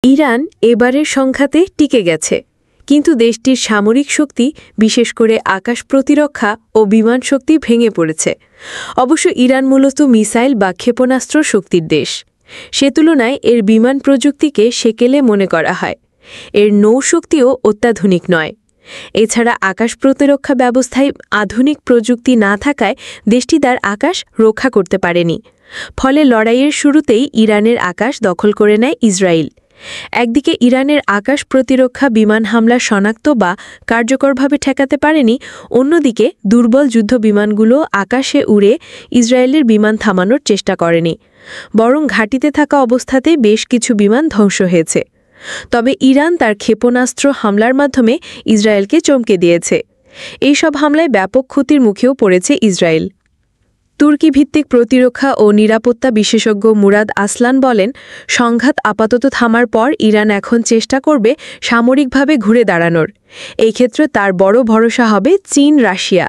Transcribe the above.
Iran এবারের সংঘাতে টিকে গেছে, কিন্তু দেশটির সামরিক শক্তি, বিশেষ করে আকাশ প্রতিরক্ষা ও বিমান শক্তি ভেঙে পড়েছে। অবশ্য ইরান মূলত মিসাইল বা ক্ষেপণাস্ত্র শক্তির দেশ। সে তুলনায় এর বিমান প্রযুক্তিকে সেকেলে মনে করা হয়। এর নৌশক্তিও অত্যাধুনিক নয়। এছাড়া আকাশ প্রতিরক্ষা ব্যবস্থায় আধুনিক প্রযুক্তি না থাকায় দেশটি তার আকাশ রক্ষা করতে পারেনি। ফলে লড়াইয়ের শুরুতেই ইরানের আকাশ দখল করে নেয় ইসরায়েল। একদিকে ইরানের আকাশ প্রতিরক্ষা বিমান হামলা শনাক্ত বা কার্যকরভাবে ঠেকাতে পারেনি, অন্যদিকে দুর্বল যুদ্ধ বিমানগুলো আকাশে উড়ে ইসরায়েলের বিমান থামানোর চেষ্টা করেনি, বরং ঘাঁটিতে থাকা অবস্থাতে বেশ কিছু বিমান ধ্বংস হয়েছে। তবে ইরান তার ক্ষেপণাস্ত্র হামলার মাধ্যমে ইসরায়েলকে চমকে দিয়েছে। এইসব হামলায় ব্যাপক ক্ষতির মুখেও পড়েছে ইসরায়েল। তুর্কি ভিত্তিক প্রতিরক্ষা ও নিরাপত্তা বিশেষজ্ঞ মুরাদ আসলান বলেন, সংঘাত আপাতত থামার পর ইরান এখন চেষ্টা করবে সামরিকভাবে ঘুরে দাঁড়ানোর। এই ক্ষেত্রে তার বড় ভরসা হবে চীন, রাশিয়া।